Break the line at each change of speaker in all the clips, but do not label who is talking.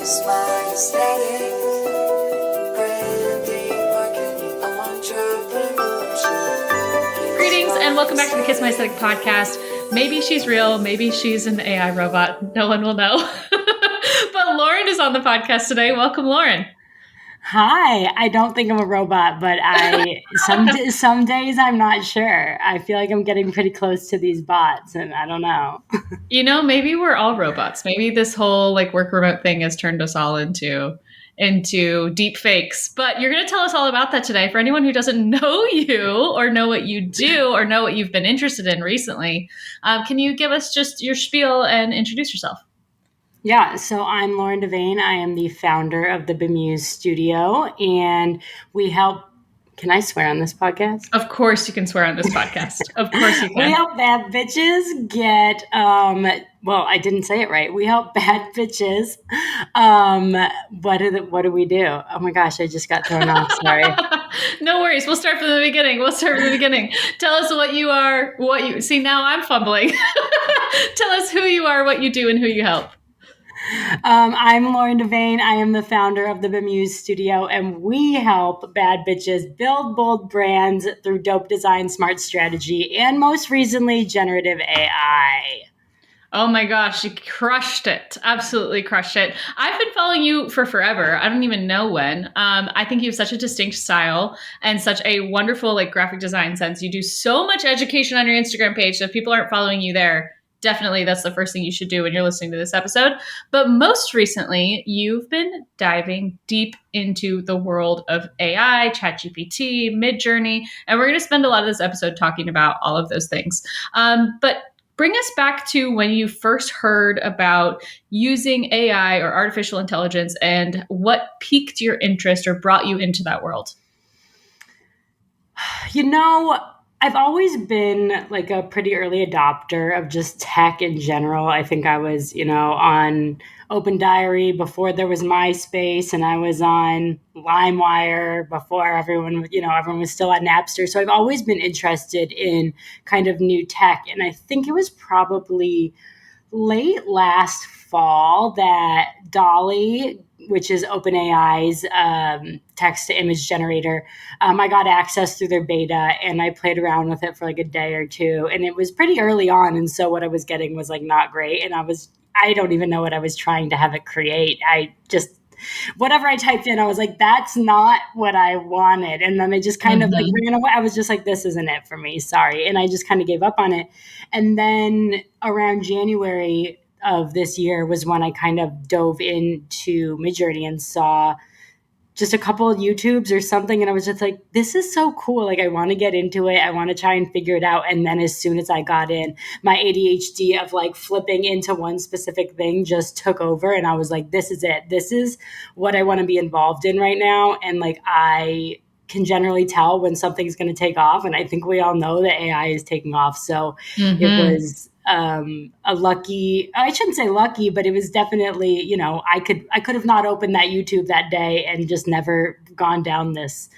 Just my aesthetic, branding, marketing, entrepreneurship.
Greetings and welcome back to the Kiss My Aesthetic podcast. Maybe she's real, maybe she's an AI robot. No one will know. But Lauren is on the podcast today. Welcome, Lauren.
Hi, I don't think I'm a robot, but some days I'm not sure. I feel like I'm getting pretty close to these bots, and I don't know.
You know, maybe we're all robots. Maybe this whole work remote thing has turned us all into deep fakes. But you're going to tell us all about that today. For anyone who doesn't know you or know what you do or know what you've been interested in recently, can you give us just your spiel and introduce yourself?
Yeah, so I'm Lauren deVane. I am the founder of the Bemused Studio, and we help. Can I swear on this podcast?
Of course you can swear on this podcast. Of course you can.
We help bad bitches get, well, I didn't say it right. We help bad bitches. What do we do? Oh my gosh, I just got thrown off. Sorry.
No worries. We'll start from the beginning. Tell us what you are, see, now I'm fumbling. Tell us who you are, what you do, and who you help.
I'm Lauren deVane. I am the founder of the Bemused Studio, and we help bad bitches build bold brands through dope design, smart strategy, and most recently, generative AI.
Oh my gosh, you crushed it. Absolutely crushed it. I've been following you for forever. I don't even know when. I think you have such a distinct style and such a wonderful graphic design sense. You do so much education on your Instagram page. So if people aren't following you there, definitely that's the first thing you should do when you're listening to this episode. But most recently, you've been diving deep into the world of AI, ChatGPT, Midjourney, and we're going to spend a lot of this episode talking about all of those things. But bring us back to when you first heard about using AI or artificial intelligence and what piqued your interest or brought you into that world.
You know, I've always been a pretty early adopter of just tech in general. I think I was, on Open Diary before there was MySpace, and I was on LimeWire before everyone was still on Napster. So I've always been interested in kind of new tech. And I think it was probably late last fall that Dolly, which is OpenAI's text-to-image generator, I got access through their beta, and I played around with it for a day or two, and it was pretty early on, and so what I was getting was not great, and I don't even know what I was trying to have it create. Whatever I typed in, I was that's not what I wanted. And then I just kind of ran away. I was just this isn't it for me. Sorry. And I just kind of gave up on it. And then around January of this year was when I kind of dove into Midjourney and saw just a couple of YouTubes or something. And I was just this is so cool. I want to get into it. I want to try and figure it out. And then as soon as I got in, my ADHD of flipping into one specific thing just took over. And I was this is it. This is what I want to be involved in right now. And I can generally tell when something's going to take off. And I think we all know that AI is taking off. So it was I shouldn't say lucky, but it was definitely, I could have not opened that YouTube that day and just never gone down this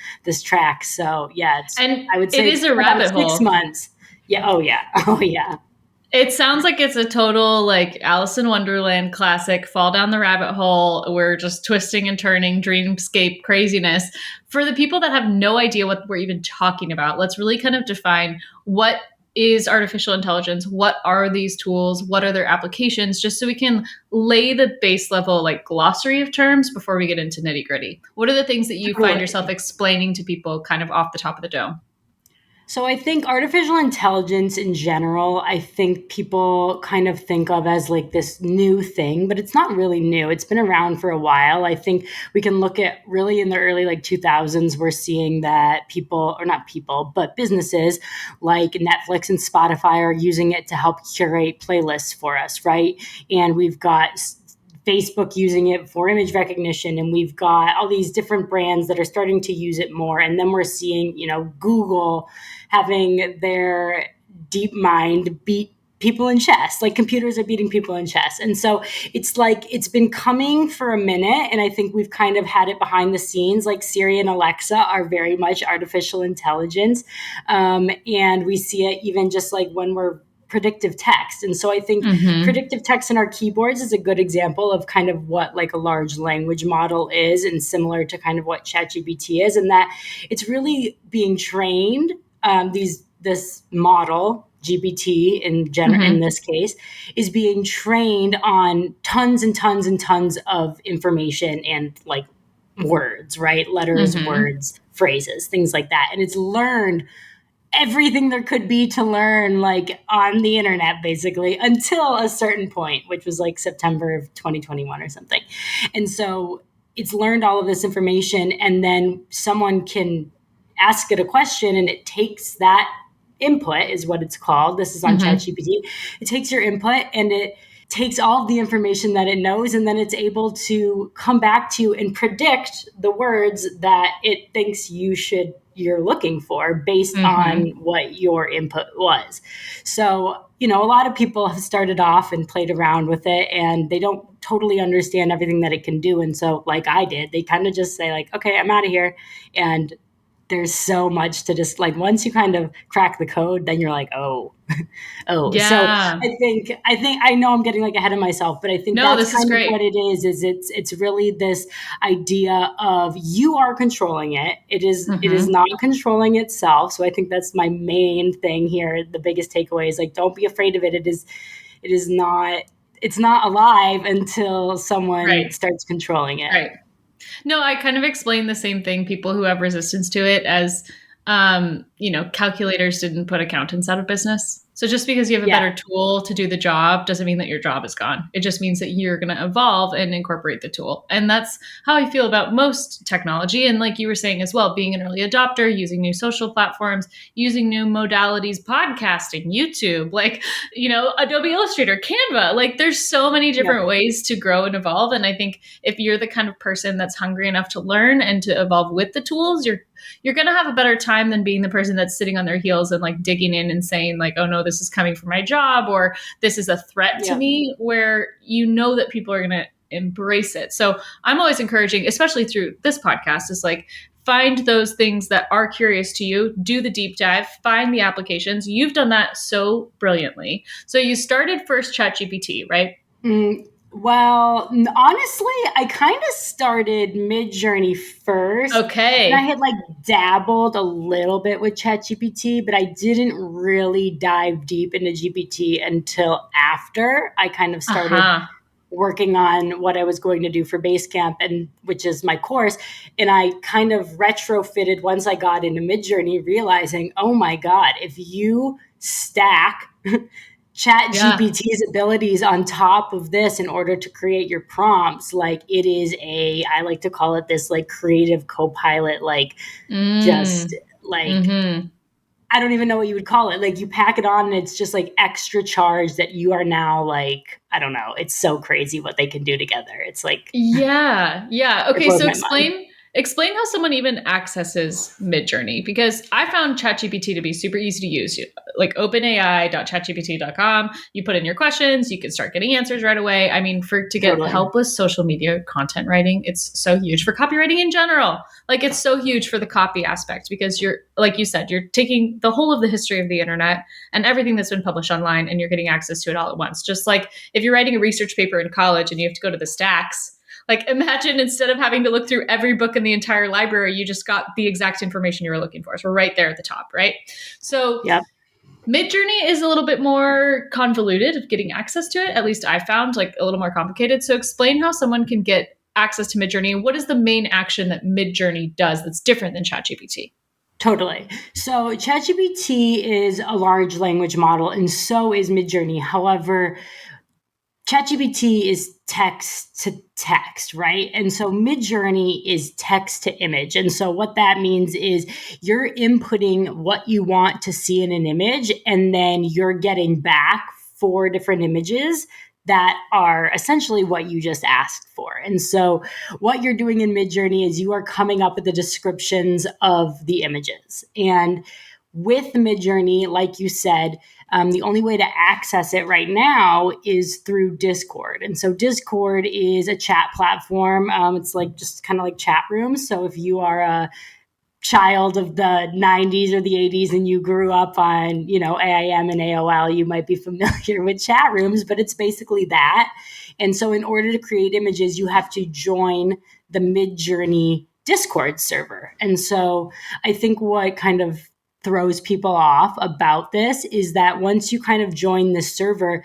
track. So yeah,
I would say it is a rabbit hole.
6 months. Yeah. Oh yeah. Oh yeah.
It sounds like it's a total Alice in Wonderland classic, fall down the rabbit hole. We're just twisting and turning, dreamscape craziness. For the people that have no idea what we're even talking about, let's really kind of define what is artificial intelligence? What are these tools? What are their applications? Just so we can lay the base level glossary of terms before we get into nitty gritty. What are the things that you find yourself explaining to people kind of off the top of the dome?
So I think artificial intelligence in general, I think people kind of think of as this new thing, but it's not really new. It's been around for a while. I think we can look at really in the early 2000s, we're seeing that but businesses like Netflix and Spotify are using it to help curate playlists for us, right? And we've got Facebook using it for image recognition, and we've got all these different brands that are starting to use it more. And then we're seeing, Google having their deep mind beat people in chess, computers are beating people in chess. And so it's it's been coming for a minute. And I think we've kind of had it behind the scenes, Siri and Alexa are very much artificial intelligence. And we see it even just when we're predictive text. And so I think predictive text in our keyboards is a good example of kind of what like a large language model is, and similar to kind of what ChatGPT is, and that it's really being trained, this model, GPT in this case, is being trained on tons and tons and tons of information and like words, right? Letters, words, phrases, things like that. And it's learned everything there could be to learn like on the internet basically until a certain point, which was like September of 2021 or something. And so it's learned all of this information, and then someone can ask it a question and it takes that input, is what it's called. This is on ChatGPT. It takes your input and it takes all of the information that it knows, and then it's able to come back to you and predict the words that it thinks you're looking for based on what your input was. So, a lot of people have started off and played around with it, and they don't totally understand everything that it can do. And so, like I did, they kind of just say like, okay, I'm out of here. And there's so much to just like, once you kind of crack the code, then you're like, oh.
Yeah.
So I think I know I'm getting like ahead of myself, but I think that's kind of what it is it's really this idea of you are controlling it. It is not controlling itself. So I think that's my main thing here. The biggest takeaway is like, don't be afraid of it. It's not alive until someone starts controlling it.
Right. No, I kind of explain the same thing. People who have resistance to it as, calculators didn't put accountants out of business. So just because you have a better tool to do the job doesn't mean that your job is gone. It just means that you're going to evolve and incorporate the tool. And that's how I feel about most technology. And like you were saying as well, being an early adopter, using new social platforms, using new modalities, podcasting, YouTube, like, Adobe Illustrator, Canva, like there's so many different ways to grow and evolve. And I think if you're the kind of person that's hungry enough to learn and to evolve with the tools, you're going to have a better time than being the person that's sitting on their heels and like digging in and saying like, oh no, this is coming from my job, or this is a threat to me, where that people are going to embrace it. So I'm always encouraging, especially through this podcast, is like, find those things that are curious to you, do the deep dive, find the applications. You've done that so brilliantly. So you started first ChatGPT, right?
Well, honestly, I kind of started Midjourney first.
Okay.
And I had like dabbled a little bit with ChatGPT, but I didn't really dive deep into GPT until after I kind of started working on what I was going to do for Basecamp, and which is my course. And I kind of retrofitted once I got into Midjourney, realizing, oh my God, if you stack ChatGPT's abilities on top of this in order to create your prompts, like it is I like to call it this like creative co-pilot, like just like, I don't even know what you would call it. Like you pack it on and it's just like extra charge that you are now like, I don't know. It's so crazy what they can do together. It's like,
yeah. Okay. So explain how someone even accesses Midjourney, because I found ChatGPT to be super easy to use. Like openai.chatgpt.com, you put in your questions, you can start getting answers right away. I mean, to get help with social media content writing, it's so huge. For copywriting in general, like it's so huge for the copy aspect, because you're, like you said, you're taking the whole of the history of the internet and everything that's been published online, and you're getting access to it all at once. Just like if you're writing a research paper in college and you have to go to the stacks, like imagine instead of having to look through every book in the entire library, you just got the exact information you were looking for. So we're right there at the top, right? So Midjourney is a little bit more convoluted of getting access to it. At least I found like a little more complicated. So explain how someone can get access to Midjourney. What is the main action that Midjourney does that's different than ChatGPT?
Totally. So ChatGPT is a large language model, and so is Midjourney. However, ChatGPT is text to text, right? And so Midjourney is text to image. And so what that means is you're inputting what you want to see in an image, and then you're getting back 4 different images that are essentially what you just asked for. And so what you're doing in Midjourney is you are coming up with the descriptions of the images. And with Midjourney, like you said, the only way to access it right now is through Discord. And so Discord is a chat platform. It's like just kind of like chat rooms. So if you are a child of the 90s or the 80s and you grew up on, AIM and AOL, you might be familiar with chat rooms, but it's basically that. And so in order to create images, you have to join the Midjourney Discord server. And so I think what kind of throws people off about this is that once you kind of join the server,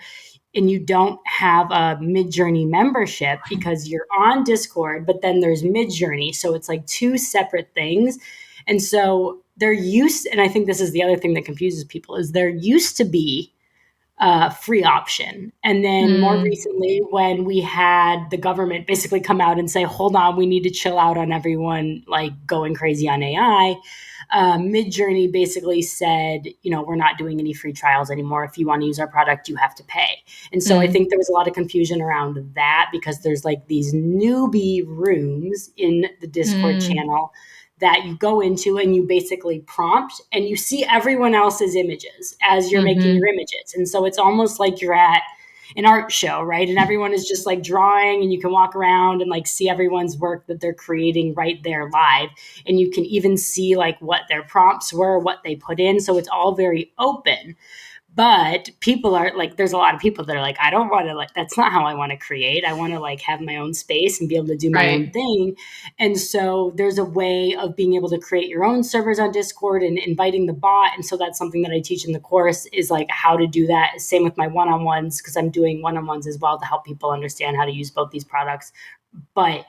and you don't have a Midjourney membership because you're on Discord, but then there's Midjourney. So it's like two separate things. And so and I think this is the other thing that confuses people, is there used to be a free option. And then more recently, when we had the government basically come out and say, hold on, we need to chill out on everyone like going crazy on AI. Midjourney basically said, we're not doing any free trials anymore. If you want to use our product, you have to pay. And so I think there was a lot of confusion around that because there's like these newbie rooms in the Discord channel that you go into and you basically prompt and you see everyone else's images as you're making your images. And so it's almost like you're at an art show, right? And everyone is just like drawing and you can walk around and like see everyone's work that they're creating right there live. And you can even see like what their prompts were, what they put in. So it's all very open. But people are like, there's a lot of people that are like, I don't want to like, that's not how I want to create. I want to like have my own space and be able to do my own thing. And so there's a way of being able to create your own servers on Discord and inviting the bot. And so that's something that I teach in the course is like how to do that. Same with my one-on-ones, because I'm doing one-on-ones as well to help people understand how to use both these products. But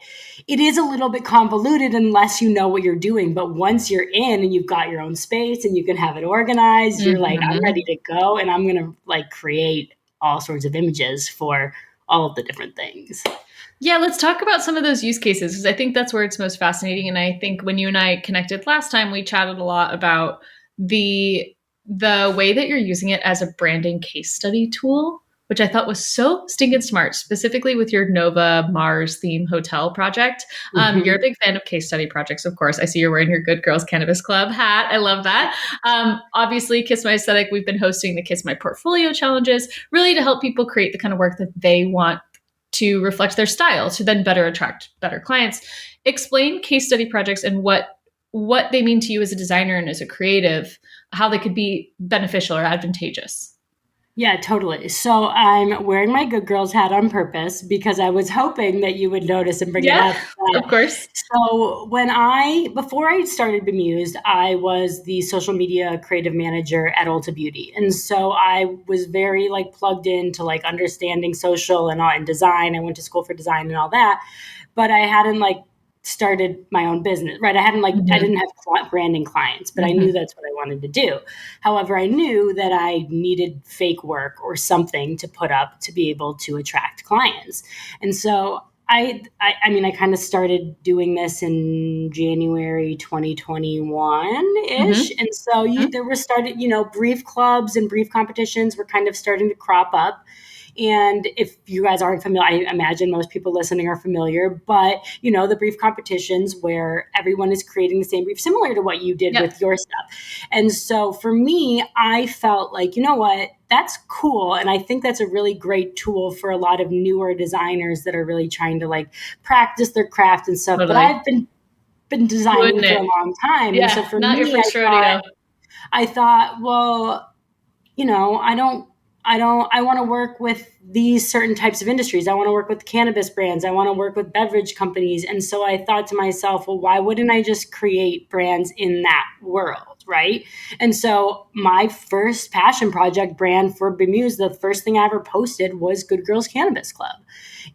it is a little bit convoluted unless you know what you're doing. But once you're in and you've got your own space and you can have it organized, you're like, I'm ready to go. And I'm going to like create all sorts of images for all of the different things.
Yeah, let's talk about some of those use cases because I think that's where it's most fascinating. And I think when you and I connected last time, we chatted a lot about the way that you're using it as a branding case study tool, which I thought was so stinking smart, specifically with your Nova Mars theme hotel project. You're a big fan of case study projects, of course. I see you're wearing your Good Girls Cannabis Club hat. I love that. Obviously, Kiss My Aesthetic, we've been hosting the Kiss My Portfolio challenges, really to help people create the kind of work that they want to reflect their style to then better attract better clients. Explain case study projects and what they mean to you as a designer and as a creative, how they could be beneficial or advantageous.
Yeah, totally. So I'm wearing my Good Girls hat on purpose because I was hoping that you would notice and bring it up.
Of course.
So before I started Bemused, I was the social media creative manager at Ulta Beauty. And so I was very like plugged into like understanding social and design. I went to school for design and all that, but I hadn't like started my own business, right? I didn't have branding clients, but I knew that's what I wanted to do. However, I knew that I needed fake work or something to put up to be able to attract clients. And so I kind of started doing this in January 2021-ish. And so there were brief clubs and brief competitions were kind of starting to crop up. And if you guys aren't familiar, I imagine most people listening are familiar, but the brief competitions where everyone is creating the same brief, similar to what you did with your stuff. And so for me, I felt like, you know what, that's cool. And I think that's a really great tool for a lot of newer designers that are really trying to like practice their craft and stuff. Totally. But I've been designing for a long time.
Yeah,
and so for
not
me,
your first rodeo.
I thought, well, I want to work with these certain types of industries. I want to work with cannabis brands. I want to work with beverage companies. And so I thought to myself, well, why wouldn't I just create brands in that world, right? And so my first passion project brand for Bemused, the first thing I ever posted was Good Girls Cannabis Club.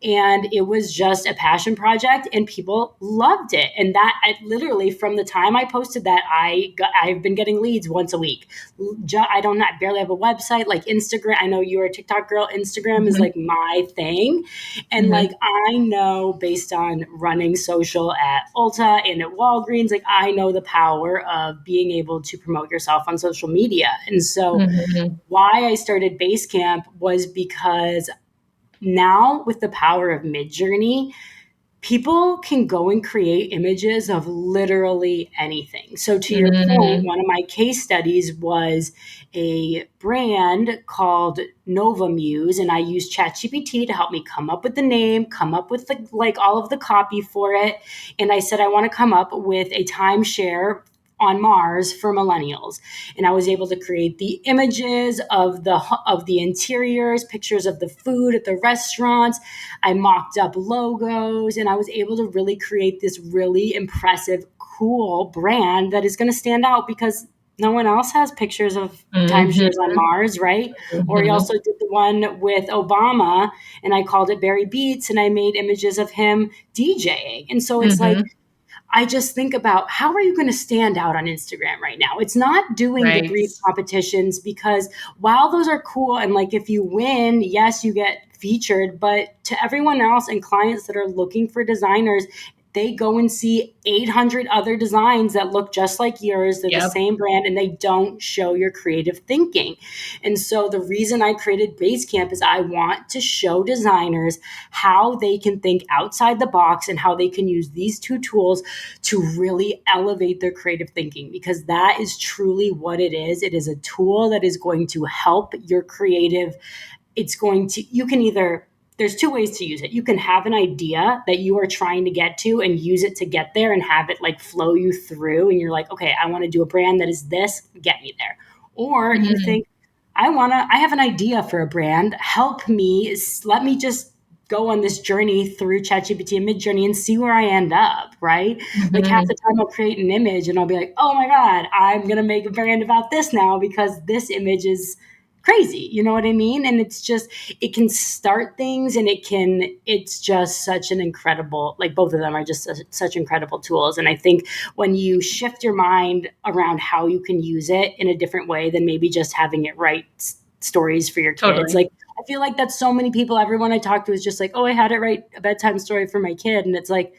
And it was just a passion project and people loved it. And literally from the time I posted that, I've been getting leads once a week. I barely have a website like Instagram. I know you're a TikTok girl. Instagram is like my thing. And like, I know based on running social at Ulta and at Walgreens, like I know the power of being able to promote yourself on social media. And so why I started Basecamp was because now with the power of Midjourney, people can go and create images of literally anything. So to your point, one of my case studies was a brand called Bemused, and I used ChatGPT to help me come up with the name, come up with all of the copy for it. And I said, I want to come up with a timeshare on Mars for millennials. And I was able to create the images of the interiors, pictures of the food at the restaurants. I mocked up logos, and I was able to really create this really impressive, cool brand that is going to stand out because no one else has pictures of timeshares on Mars, right? Or he also did the one with Obama, and I called it Barry Beats, and I made images of him DJing. And so it's like, I just think about how are you going to stand out on Instagram right now? It's not doing the brief competitions, because while those are cool and like if you win, yes, you get featured, but to everyone else and clients that are looking for designers, they go and see 800 other designs that look just like yours. They're the same brand, and they don't show your creative thinking. And so the reason I created Basecamp is I want to show designers how they can think outside the box and how they can use these two tools to really elevate their creative thinking, because that is truly what it is. It is a tool that is going to help your creative. You can either, there's two ways to use it. You can have an idea that you are trying to get to and use it to get there and have it like flow you through. And you're like, okay, I want to do a brand that is this, get me there. Or you think, I have an idea for a brand. Help me, let me just go on this journey through ChatGPT and Midjourney and see where I end up, right? Like half the time I'll create an image and I'll be like, oh my God, I'm going to make a brand about this now because this image is crazy. You know what I mean? And it's just, it can start things, and it's just such an incredible, like both of them are just such incredible tools. And I think when you shift your mind around how you can use it in a different way than maybe just having it write stories for your kids, like I feel like that's so many people, everyone I talk to is just like, oh, I had to write a bedtime story for my kid. And it's like,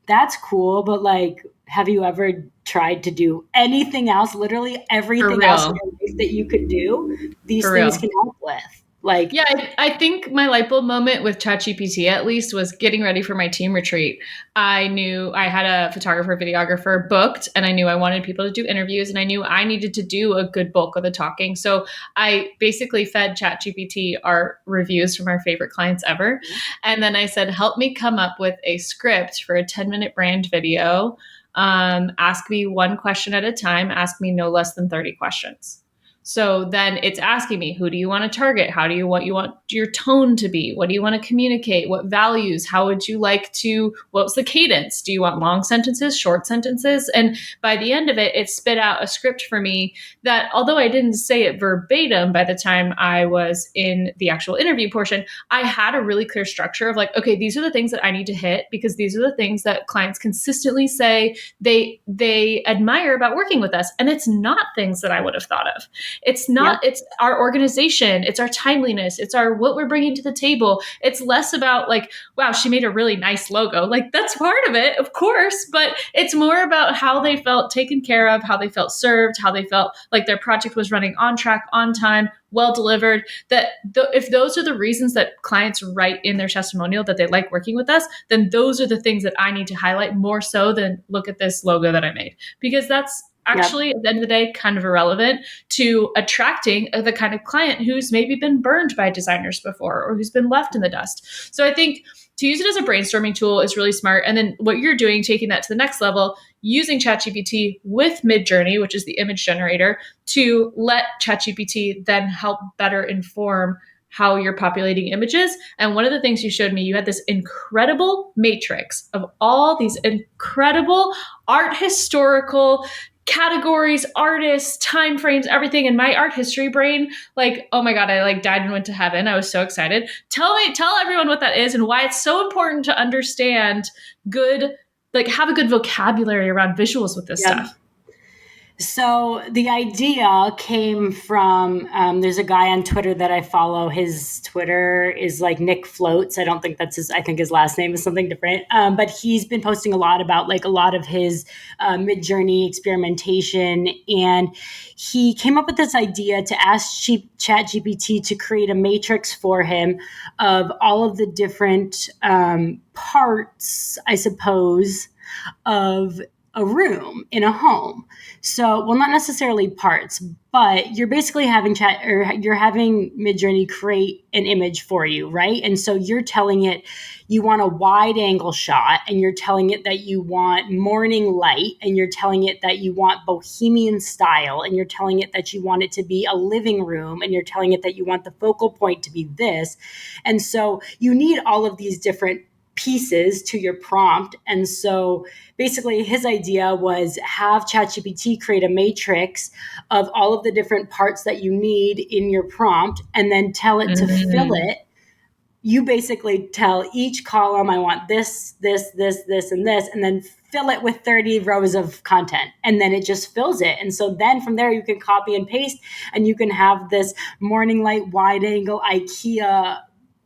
that's cool. But like, have you ever tried to do anything else? Literally everything else in your life that you could do, these things can help with. Like,
yeah, I think my light bulb moment with ChatGPT at least was getting ready for my team retreat. I knew I had a photographer, videographer booked, and I knew I wanted people to do interviews, and I knew I needed to do a good bulk of the talking. So I basically fed ChatGPT our reviews from our favorite clients ever. And then I said, help me come up with a script for a 10-minute brand video. Ask me one question at a time. Ask me no less than 30 questions. So then it's asking me, who do you want to target? How do you want your tone to be? What do you want to communicate? What values? How would you like to, what's the cadence? Do you want long sentences, short sentences? And by the end of it, it spit out a script for me that, although I didn't say it verbatim by the time I was in the actual interview portion, I had a really clear structure of like, okay, these are the things that I need to hit because these are the things that clients consistently say they admire about working with us. And it's not things that I would have thought of. It's not, it's our organization. It's our timeliness. It's our, what we're bringing to the table. It's less about like, wow, she made a really nice logo. Like that's part of it, of course, but it's more about how they felt taken care of, how they felt served, how they felt like their project was running on track, on time, well delivered. That if those are the reasons that clients write in their testimonial that they like working with us, then those are the things that I need to highlight more so than look at this logo that I made, because that's actually, at the end of the day, kind of irrelevant to attracting the kind of client who's maybe been burned by designers before or who's been left in the dust. So I think to use it as a brainstorming tool is really smart. And then what you're doing, taking that to the next level, using ChatGPT with Midjourney, which is the image generator, to let ChatGPT then help better inform how you're populating images. And one of the things you showed me, you had this incredible matrix of all these incredible art historical categories, artists, time frames, everything. And my art history brain, like, oh my God, I like died and went to heaven. I was so excited. Tell everyone what that is and why it's so important to understand have a good vocabulary around visuals with this stuff.
So the idea came from, there's a guy on Twitter that I follow. His Twitter is like Nick Floats. I don't think that's I think his last name is something different. But he's been posting a lot about like a lot of his Midjourney experimentation. And he came up with this idea to ask ChatGPT to create a matrix for him of all of the different parts, I suppose, of a room in a home. So, well, not necessarily parts, but you're basically having you're having Midjourney create an image for you, right? And so you're telling it you want a wide angle shot, and you're telling it that you want morning light, and you're telling it that you want bohemian style, and you're telling it that you want it to be a living room, and you're telling it that you want the focal point to be this. And so you need all of these different pieces to your prompt. And so basically his idea was have ChatGPT create a matrix of all of the different parts that you need in your prompt, and then tell it to fill it. You basically tell each column, I want this, this, this, this, and this, and then fill it with 30 rows of content. And then it just fills it. And so then from there, you can copy and paste, and you can have this morning light, wide angle, IKEA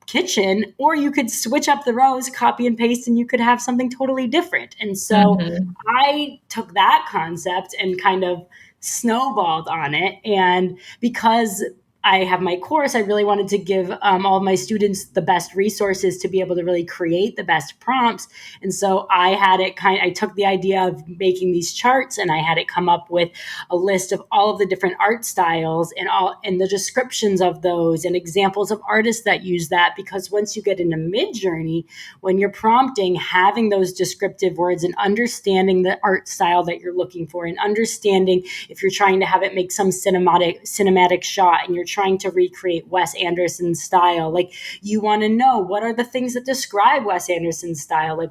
kitchen, or you could switch up the rows, copy and paste, and you could have something totally different. And so I took that concept and kind of snowballed on it. And because I have my course, I really wanted to give all of my students the best resources to be able to really create the best prompts. And so I had it I took the idea of making these charts, and I had it come up with a list of all of the different art styles and the descriptions of those and examples of artists that use that. Because once you get into Midjourney, when you're prompting, having those descriptive words and understanding the art style that you're looking for, and understanding if you're trying to have it make some cinematic shot, and you're trying to recreate Wes Anderson's style, like you want to know what are the things that describe Wes Anderson's style, like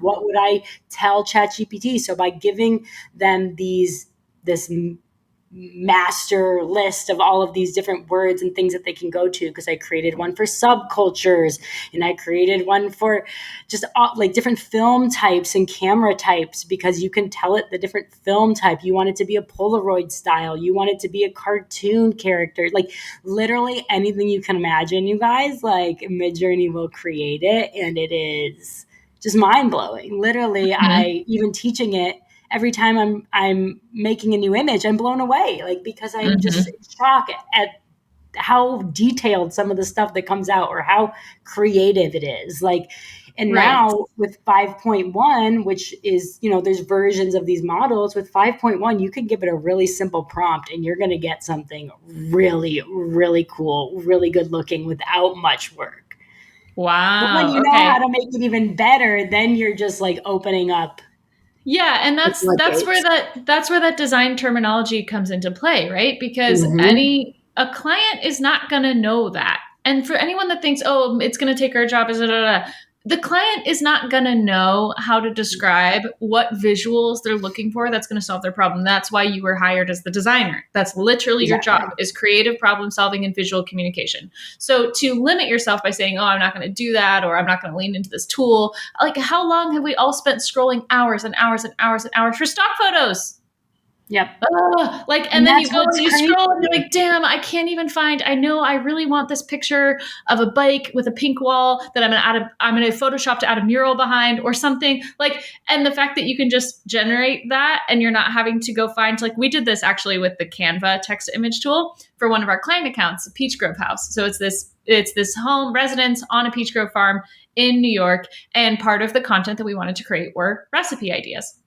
what would I tell ChatGPT? So by giving them this master list of all of these different words and things that they can go to, because I created one for subcultures, and I created one for just like different film types and camera types, because you can tell it the different film type. You want it to be a Polaroid style, you want it to be a cartoon character, like literally anything you can imagine, you guys, like Midjourney will create it. And it is just mind-blowing. Literally, I even teaching it, every time I'm making a new image, I'm blown away, like, because I'm just in shock at how detailed some of the stuff that comes out, or how creative it is. Like, and now with 5.1, which is, there's versions of these models. With 5.1, you can give it a really simple prompt, and you're going to get something really, really cool, really good looking, without much work.
Wow.
But when you know how to make it even better, then you're just like opening up.
Yeah, and that's where that design terminology comes into play, right? Because a client is not going to know that. And for anyone that thinks, oh, it's going to take our job, the client is not going to know how to describe what visuals they're looking for that's going to solve their problem. That's why you were hired as the designer. That's literally your job, is creative problem solving and visual communication. So to limit yourself by saying, oh, I'm not going to do that, or I'm not going to lean into this tool. Like, how long have we all spent scrolling hours and hours and hours and hours for stock photos?
Yep.
And then you go and you scroll, and you're like, damn, I can't even find, I know I really want this picture of a bike with a pink wall that I'm going to Photoshop to add a mural behind or something. Like, and the fact that you can just generate that, and you're not having to go find, like, we did this actually with the Canva text to image tool for one of our client accounts, a Peach Grove house. So it's this home residence on a peach grove farm in New York. And part of the content that we wanted to create were recipe ideas.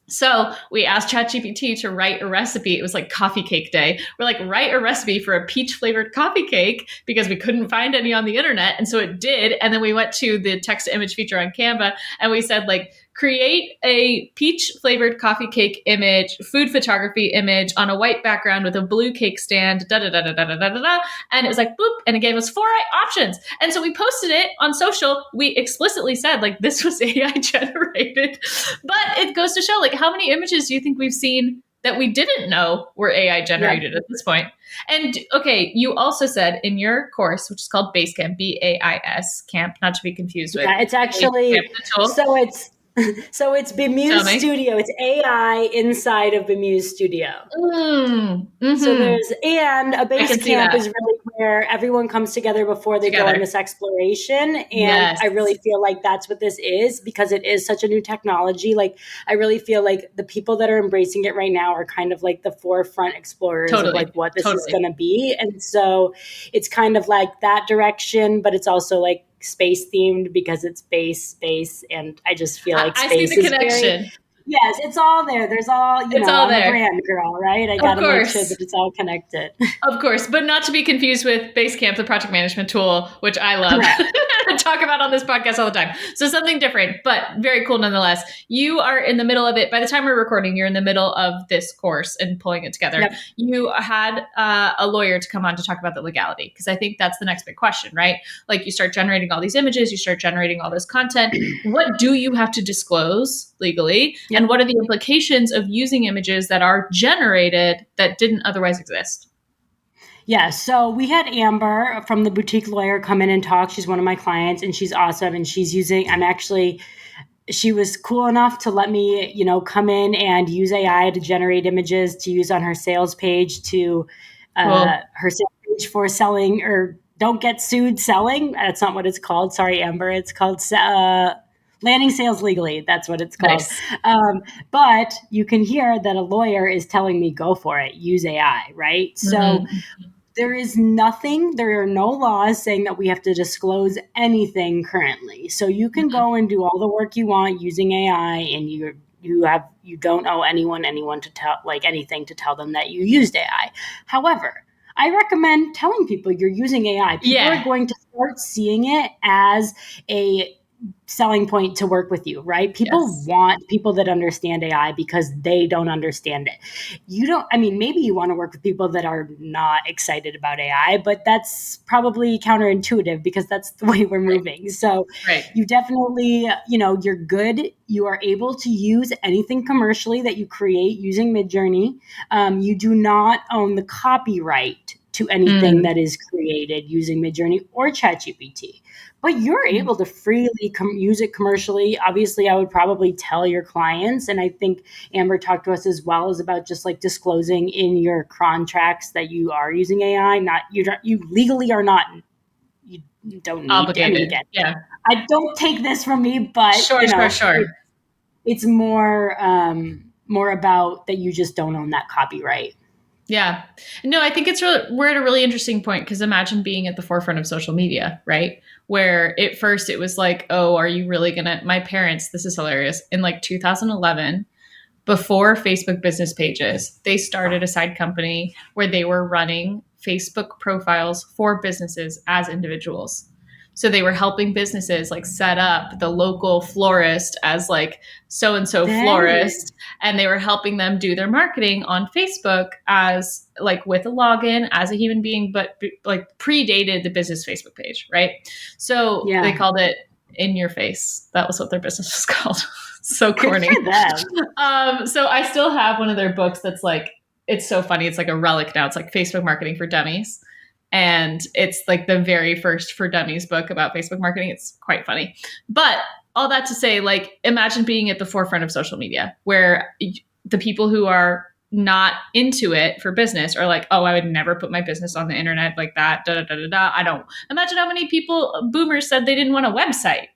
So we asked ChatGPT to write a recipe. It was like coffee cake day. We're like, write a recipe for a peach flavored coffee cake, because we couldn't find any on the internet. And so it did. And then we went to the text to image feature on Canva, and we said, like, create a peach flavored coffee cake image, food photography image on a white background with a blue cake stand, da da da da da da da da. And it was like, boop, and it gave us 4 options. And so we posted it on social. We explicitly said, like, this was AI generated. But it goes to show, like, how many images do you think we've seen that we didn't know were AI generated at this point? And okay, you also said in your course, which is called Basecamp, BAIS camp, not to be confused with.
Yeah, it's actually, so it's Bemused Studio. It's AI inside of Bemused Studio. So there's, and a base camp is really where everyone comes together before they go on this exploration. And I really feel like that's what this is, because it is such a new technology. Like, I really feel like the people that are embracing it right now are kind of like the forefront explorers of like what this is going to be. And so it's kind of like that direction, but it's also like space themed, because it's space, and I just feel like space
I see the connection.
Yes, it's all there. There's all,
It's all
I'm a
there.
brand girl, right? I got
Of
to make sure
course.
that it's all connected.
Of course, but not to be confused with Basecamp, the project management tool, which I love
Correct.
and talk about on this podcast all the time. So something different, but very cool nonetheless. You are in the middle of it. By the time we're recording, you're in the middle of this course and pulling it together.
Yep.
You had a lawyer to come on to talk about the legality, because I think that's the next big question, right? Like you start generating all these images, you start generating all this content. What do you have to disclose legally?
Yep.
And what are the implications of using images that are generated that didn't otherwise exist?
Yeah, so we had Amber from the boutique lawyer come in and talk. She's one of my clients and she's awesome. And she was cool enough to let me, come in and use AI to generate images to use on her sales page
Cool.
her sales page for selling, or don't get sued selling. That's not what it's called. Sorry, Amber. It's called landing sales legally. That's what it's called.
Nice.
But you can hear that a lawyer is telling me go for it, use AI, right? So there are no laws saying that we have to disclose anything currently. So you can go and do all the work you want using AI, and you don't owe anyone to tell, like, anything to tell them that you used AI. However, I recommend telling people you're using AI. People
Yeah.
are going to start seeing it as a selling point to work with you, right? People
Yes.
want people that understand AI because they don't understand it. Maybe you want to work with people that are not excited about AI, but that's probably counterintuitive because that's the way we're moving. So
Right.
you definitely, you're good. You are able to use anything commercially that you create using Midjourney. You do not own the copyright to anything that is created using Midjourney or ChatGPT. But you're able to freely use it commercially. Obviously, I would probably tell your clients, and I think Amber talked to us as well, is about just like disclosing in your contracts that you are using AI. You legally are not. You don't need.
Obligated.
Again,
Yeah.
I don't take this from me, but
Sure.
it's more about that you just don't own that copyright.
Yeah. No, I think we're at a really interesting point, because imagine being at the forefront of social media, right? Where at first it was like, oh, are you really my parents, this is hilarious. In like 2011, before Facebook business pages, they started a side company where they were running Facebook profiles for businesses as individuals. So they were helping businesses like set up the local florist as like so-and-so florist, and they were helping them do their marketing on Facebook as like with a login as a human being, but like predated the business Facebook page, right? So
Yeah.
they called it In Your Face. That was what their business was called. So corny.
Good for them.
So I still have one of their books that's like, it's so funny. It's like a relic now. It's like Facebook Marketing for Dummies. And it's like the very first for dummies book about Facebook marketing. It's quite funny. But all that to say, like, imagine being at the forefront of social media where the people who are not into it for business are like, oh, I would never put my business on the internet like that. Da, da, da, da, da. I don't imagine how many boomers said they didn't want a website.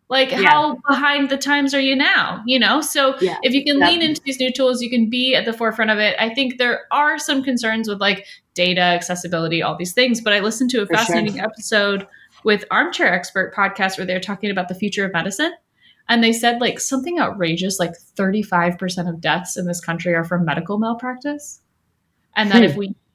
Like, how behind the times are you now? So if you can lean into these new tools, you can be at the forefront of it. I think there are some concerns with like data accessibility, all these things. But I listened to a fascinating episode with Armchair Expert podcast where they're talking about the future of medicine. And they said like something outrageous, like 35% of deaths in this country are from medical malpractice. And that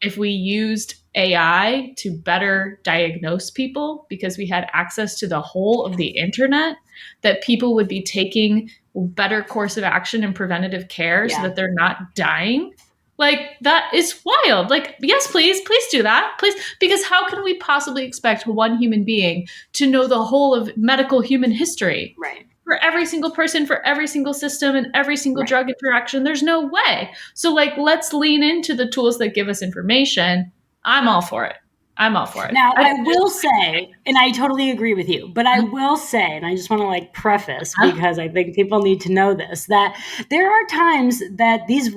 if we used AI to better diagnose people because we had access to the whole of the internet, that people would be taking better course of action and preventative care so that they're not dying. Like, that is wild. Like, yes, please do that. Please. Because how can we possibly expect one human being to know the whole of medical human history?
Right.
For every single person, for every single system, and every single drug interaction. There's no way. So, like, let's lean into the tools that give us information. I'm all for it.
Now, I will say, and I totally agree with you, but I will say, and I just want to like preface, because I think people need to know this, that there are times that these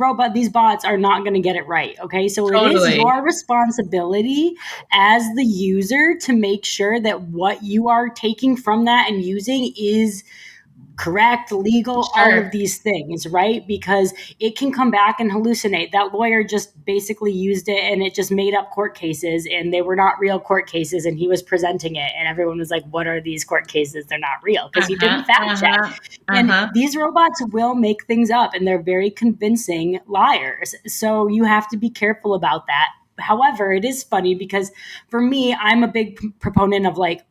bots are not going to get it right. Okay. So it is your responsibility as the user to make sure that what you are taking from that and using is correct, legal, all of these things, right? Because it can come back and hallucinate. That lawyer just basically used it and it just made up court cases, and they were not real court cases, and he was presenting it and everyone was like, what are these court cases? They're not real, because he didn't fact check. And
Uh-huh.
these robots will make things up, and they're very convincing liars. So you have to be careful about that. However, it is funny because for me, I'm a big proponent of like,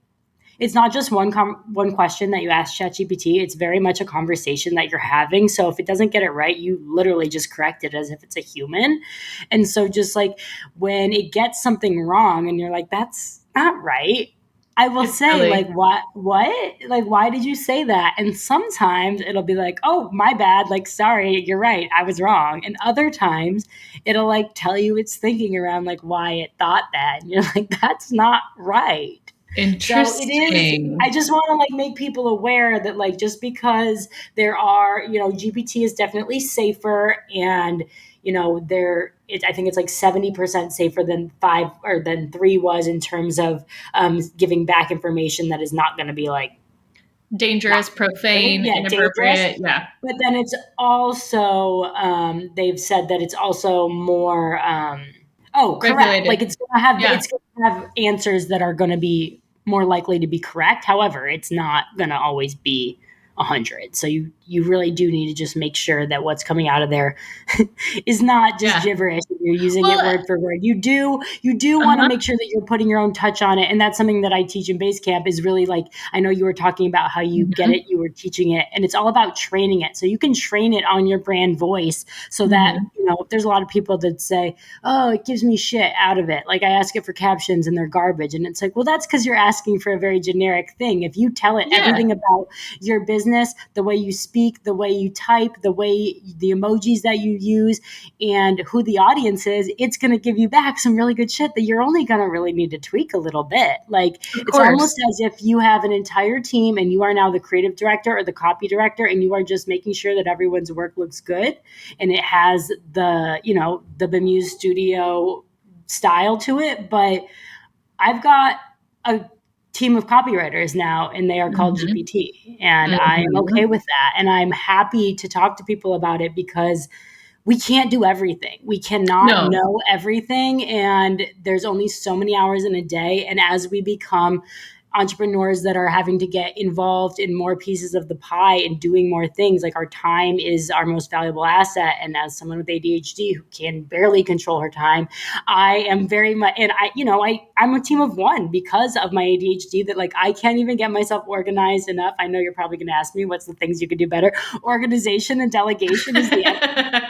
it's not just one question that you ask ChatGPT. It's very much a conversation that you're having. So if it doesn't get it right, you literally just correct it as if it's a human. And so just like when it gets something wrong and you're like, that's not right, I will
It's
say
silly.
like, what, like, why did you say that? And sometimes it'll be like, oh, my bad, like, sorry, you're right, I was wrong. And other times it'll like tell you its thinking around like why it thought that, and you're like, that's not right. So it is, I
Interesting.
just want to like make people aware that like just because there are, GPT is definitely safer, and I think it's like 70% safer than five or than three was in terms of giving back information that is not going to be like not
Dangerous,
good,
profane,
yeah, dangerous.
inappropriate. Yeah.
But then it's also they've said that it's also more correct.
Regulated.
Like
Yeah.
it's gonna have answers that are gonna be more likely to be correct. However, it's not gonna always be 100. So you really do need to just make sure that what's coming out of there is not just
Yeah.
gibberish. You're using it
Well,
word for word. You do want to
uh-huh.
make sure that you're putting your own touch on it, and that's something that I teach in Basecamp. Is really like, I know you were talking about how you get
Mhm.
it, you were teaching it, and it's all about training it. So you can train it on your brand voice, so that
Mhm.
there's a lot of people that say, "Oh, it gives me shit out of it." Like I ask it for captions and they're garbage, and it's like, well, that's because you're asking for a very generic thing. If you tell it
Yeah.
everything about your business, the way you speak, the way you type, the emojis that you use, and who the audience is, it's going to give you back some really good shit that you're only going to really need to tweak a little bit. Like
Of
it's almost
course.
as if you have an entire team and you are now the creative director or the copy director, and you are just making sure that everyone's work looks good and it has the Bemused Studio style to it. But I've got a team of copywriters now, and they are called
Mhm.
GPT. And I am okay
Mhm.
with that. And I'm happy to talk to people about it because we can't do everything. We cannot
No.
know everything. And there's only so many hours in a day. And as we become entrepreneurs that are having to get involved in more pieces of the pie and doing more things, like our time is our most valuable asset. And as someone with ADHD who can barely control her time, I am very much, and I'm a team of one because of my ADHD, that like I can't even get myself organized enough. I know you're probably going to ask me what's the things you could do better. Organization and delegation is the answer.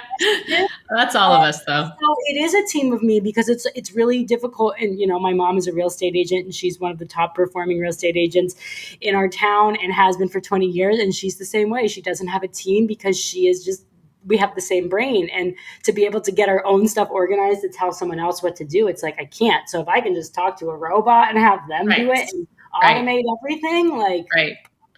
That's all of us, though.
So it is a team of me because it's really difficult. And my mom is a real estate agent, and she's one of the top performing real estate agents in our town and has been for 20 years. And she's the same way. She doesn't have a team because she is just, we have the same brain. And to be able to get our own stuff organized to tell someone else what to do, it's like I can't. So if I can just talk to a robot and have them do
Right.
it and
Right.
automate everything, like,
Right.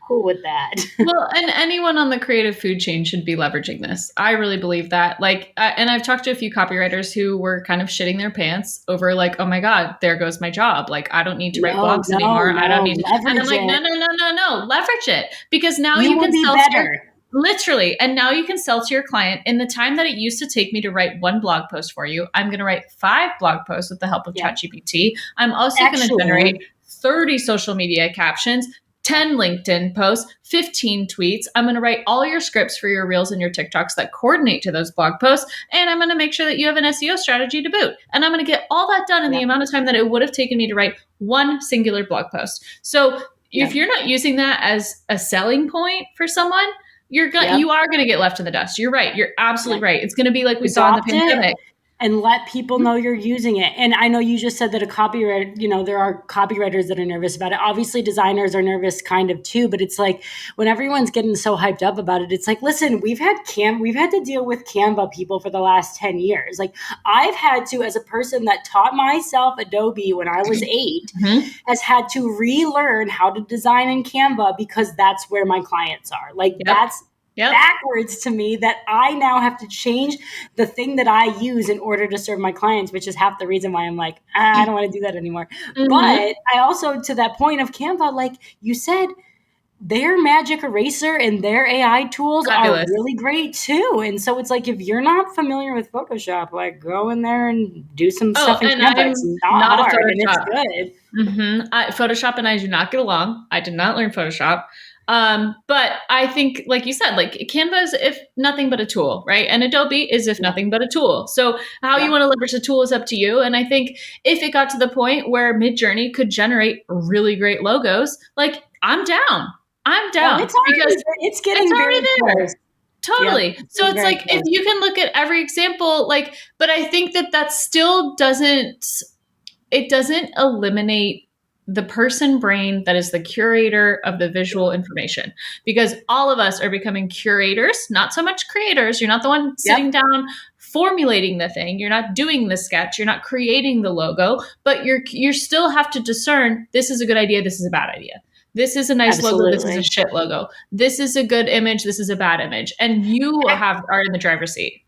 cool with that.
Well, and anyone on the creative food chain should be leveraging this. I really believe that. Like, and I've talked to a few copywriters who were kind of shitting their pants over, like, oh my God, there goes my job. Like, I don't need to write
No,
blogs
no,
anymore. I don't
no,
need to. And I'm
leverage
like, no,
it.
no, no, no, no. Leverage it because now
You
you
will
can
be
sell to your,
better.
literally, and now you can sell to your client in the time that it used to take me to write one blog post for you. I'm going to write 5 blog posts with the help of
Yep.
ChatGPT. I'm also going to generate
Actually,
30 social media captions, 10 LinkedIn posts, 15 tweets. I'm going to write all your scripts for your reels and your TikToks that coordinate to those blog posts. And I'm going to make sure that you have an SEO strategy to boot. And I'm going to get all that done in the
yep,
amount of time that it would have taken me to write one singular blog post. So if
yep,
you're not using that as a selling point for someone,
yep,
you are going to get left in the dust. You're right. You're absolutely
yep.
right. It's going to be like we saw in the
Adopt it
pandemic.
and let people know you're using it. And I know you just said that a copyright, there are copywriters that are nervous about it. Obviously, designers are nervous kind of too, but it's like when everyone's getting so hyped up about it, it's like, listen, we've had to deal with Canva people for the last 10 years. Like I've had to, as a person that taught myself Adobe when I was 8,
Mhm.
has had to relearn how to design in Canva because that's where my clients are. Like
Yep.
that's
Yep.
backwards to me, that I now have to change the thing that I use in order to serve my clients, which is half the reason why I'm like, I don't want to do that anymore.
Mhm.
But I also, to that point of Canva, like you said, their magic eraser and their AI tools are
Fabulous.
really great too. And so it's like, if you're not familiar with Photoshop, like go in there and do some
Oh,
stuff in
and
Canva. It's
I'm
not
not a
hard and it's
Photoshop.
good.
Photoshop and I do not get along. I did not learn Photoshop. But I think, like you said, like Canva is if nothing but a tool, right? And Adobe is if
Yeah.
nothing but a tool. So how you
Yeah.
want to leverage the tool is up to you. And I think if it got to the point where Midjourney could generate really great logos, like I'm down. I'm
Oh,
down
it's
because
already, it's
it's
getting very
already
close.
there.
Yep,
Totally.
it's
So
getting
it's
very
like if
close.
you can look at every example, like, but I think that still doesn't, it doesn't eliminate the person brain that is the curator of the visual information, because all of us are becoming curators, not so much creators. You're not the one sitting
Yep,
down formulating the thing, you're not doing the sketch, you're not creating the logo, but you still have to discern, this is a good idea, this is a bad idea, this is a nice logo, this is a
absolutely.
shit logo, this is a good image, this is a bad image, and you are in the driver's seat.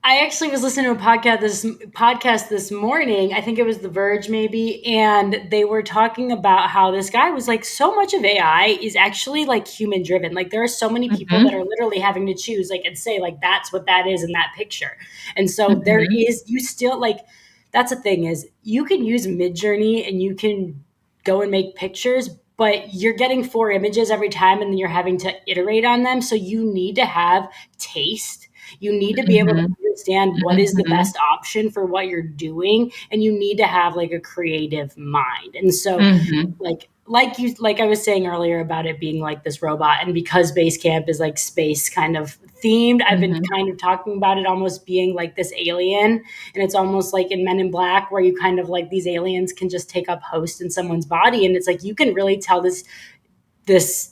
I actually was listening to a podcast this morning. I think it was The Verge, maybe, and they were talking about how this guy was like, so much of AI is actually like human driven. Like there are so many people that
Mm-hmm.
are literally having to choose, like, and say like that's what that is in that picture. And so there
Mm-hmm.
is, you still like, that's the thing is you can use Midjourney and you can go and make pictures, but you're getting 4 images every time, and then you're having to iterate on them. So you need to have taste. You need to be able to
Mm-hmm.
understand what is the
Mm-hmm.
best option for what you're doing, and you need to have like a creative mind. And so
Mm-hmm.
like I was saying earlier about it being like this robot, and because Basecamp is like space kind of themed, I've been
Mm-hmm.
kind of talking about it almost being like this alien, and it's almost like in Men in Black where you kind of like these aliens can just take up host in someone's body, and it's like you can really tell this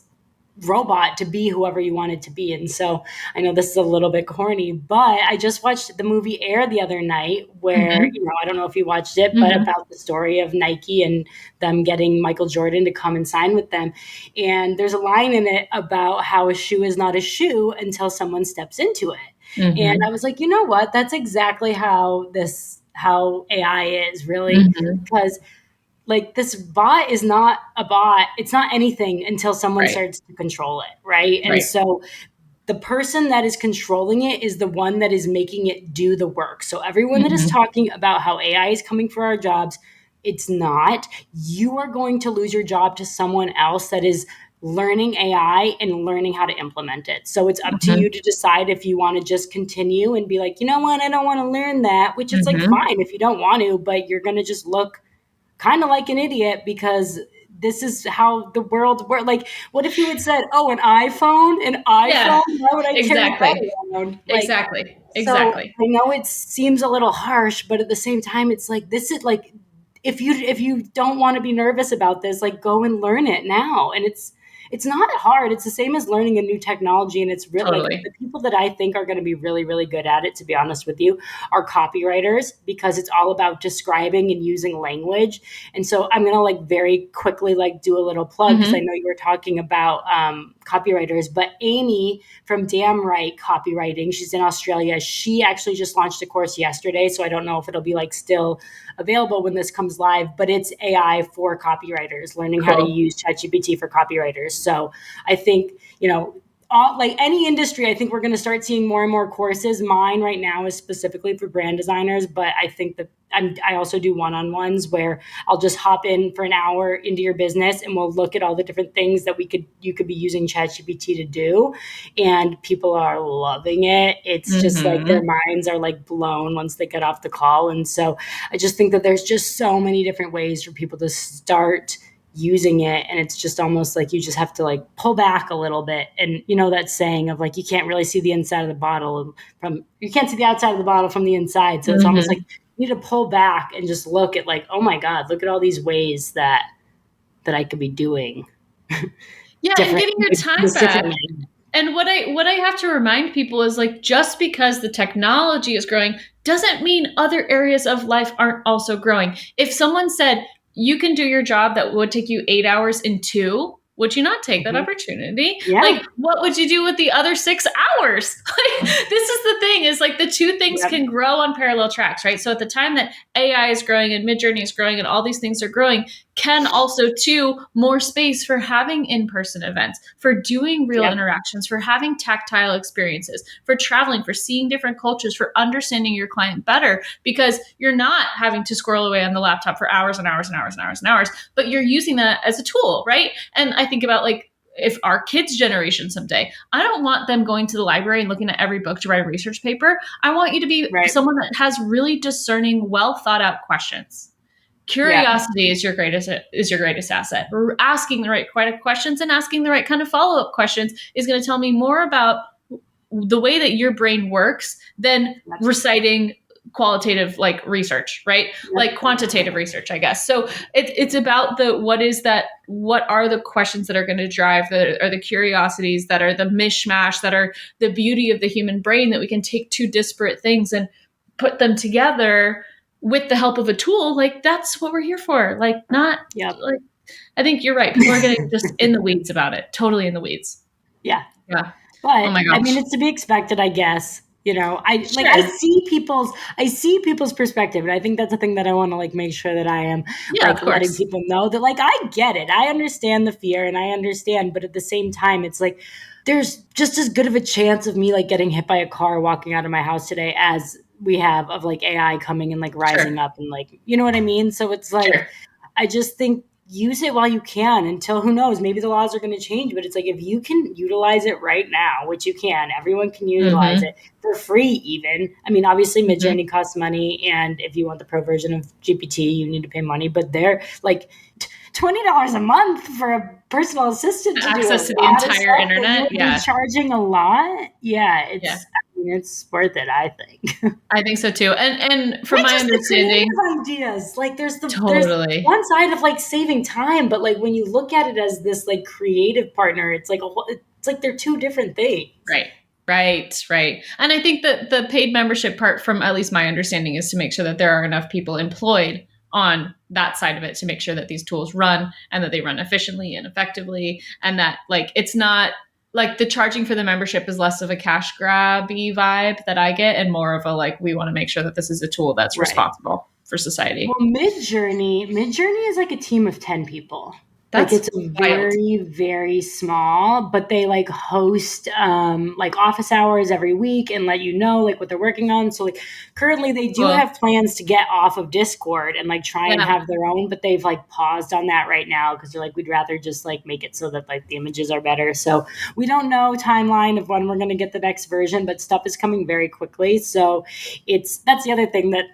robot to be whoever you want it to be. And so I know this is a little bit corny, but I just watched the movie Air the other night where,
Mm-hmm.
I don't know if you watched it, but
Mm-hmm.
about the story of Nike and them getting Michael Jordan to come and sign with them. And there's a line in it about how a shoe is not a shoe until someone steps into it. And I
Mm-hmm.
was like, you know what? That's exactly how AI is really,
Mm-hmm.
because like this bot is not a bot. It's not anything until someone
Right.
starts to control it, right? And
Right.
so the person that is controlling it is the one that is making it do the work. So everyone that is
Mm-hmm.
talking about how AI is coming for our jobs, it's not. You are going to lose your job to someone else that is learning AI and learning how to implement it. So it's up to
Mm-hmm.
you to decide if you want to just continue and be like, you know what, I don't want to learn that, which is like
Mm-hmm.
fine if you don't want to, but you're going to just look kind of like an idiot because this is how the world works. Like, what if you had said, "Oh, an
Yeah.
iPhone? Why would I carry that
Exactly.
around?" Like,
Exactly.
so
Exactly.
I know it seems a little harsh, but at the same time, it's like this is like if you don't want to be nervous about this, like go and learn it now. And it's not hard. It's the same as learning a new technology, and it's real. Like the
Totally.
people that I think are going to be really, really good at it, to be honest with you, are copywriters because it's all about describing and using language. And so I'm going to like very quickly like do a little plug because I
Mm-hmm.
know you were talking about copywriters, but Amy from Damn Right Copywriting, she's in Australia. She actually just launched a course yesterday, so I don't know if it'll be like still available when this comes live, but it's AI for copywriters, learning how to
Cool.
use ChatGPT for copywriters. So I think, all, like any industry, I think we're going to start seeing more and more courses. Mine right now is specifically for brand designers, but I think that I also do one-on-ones where I'll just hop in for an hour into your business and we'll look at all the different things that you could be using ChatGPT to do, and people are loving it. It's just like their
Mm-hmm.
minds are like blown once they get off the call. And so I just think that there's just so many different ways for people to start using it, and it's just almost like you just have to like pull back a little bit. And that saying of like you can't really see the inside of the bottle from you can't see the outside of the bottle from the inside. So it's almost like
Mm-hmm.
you need to pull back and just look at like, oh my god, look at all these ways that I could be doing
Yeah, and
different
getting your time
this
back.
differently.
And what I have to remind people is like just because the technology is growing doesn't mean other areas of life aren't also growing. If someone said you can do your job that would take you 8 hours in 2, would you not take that
Mhm.
opportunity?
Yeah.
Like what would you do with the other 6 hours? Like this is the thing is like the two things
Yep.
can grow on parallel tracks, right? So at the time that AI is growing and Midjourney is growing and all these things are growing, can also too more space for having in-person events, for doing real
Yep.
interactions, for having tactile experiences, for traveling, for seeing different cultures, for understanding your client better, because you're not having to scroll away on the laptop for hours and hours and hours and hours and hours, but you're using that as a tool, right? And I think about like if our kids' generation someday, I don't want them going to the library and looking at every book to write a research paper. I want you to be
Right.
someone that has really discerning, well thought out questions. Curiosity is your greatest asset. Asking the right kind of questions and asking the right kind of follow up questions is going to tell me more about the way that your brain works than reciting qualitative like research, right? Like quantitative research, I guess. So it's about what are the questions that are going to drive the curiosities that are the mishmash, that are the beauty of the human brain, that we can take two disparate things and put them together with the help of a tool. Like that's what we're here for. Like not like, I think you're right. People are getting just in the weeds about it. Totally in the weeds.
Yeah.
Yeah.
But
oh my gosh.
I mean, it's to be expected, I guess. I see people's perspective, and I think that's the thing that I want to like make sure that I am letting people know that like I get it. I understand the fear and I understand, but at the same time, it's like there's just as good of a chance of me like getting hit by a car walking out of my house today as we have of like AI coming and like rising up and like, you know what I mean? So it's like I just think use it while you can until who knows, maybe the laws are going to change, but it's like if you can utilize it right now, which you can, everyone can utilize it for free even. I mean, obviously Midjourney costs money, and if you want the pro version of GPT, you need to pay money, but they're like $20 a month for a personal assistant to
access
do
to the entire internet.
You're charging a lot. It's worth it, I think.
I think so too. And from my understanding,
ideas like there's one side of like saving time, but like when you look at it as this like creative partner, it's like they're two different things.
Right. And I think that the paid membership part, from at least my understanding, is to make sure that there are enough people employed on that side of it to make sure that these tools run and that they run efficiently and effectively, and that like it's not like the charging for the membership is less of a cash grabby vibe that I get and more of a like we want to make sure that this is a tool that's responsible for society.
Well, Midjourney is like a team of 10 people.
That's
like it's very, very small, but they like host like office hours every week and let you know like what they're working on. So like currently they do have plans to get off of Discord and like try and have their own, but they've like paused on that right now because they're like, we'd rather just like make it so that like the images are better. So we don't know timeline of when we're going to get the next version, but stuff is coming very quickly. So that's the other thing that,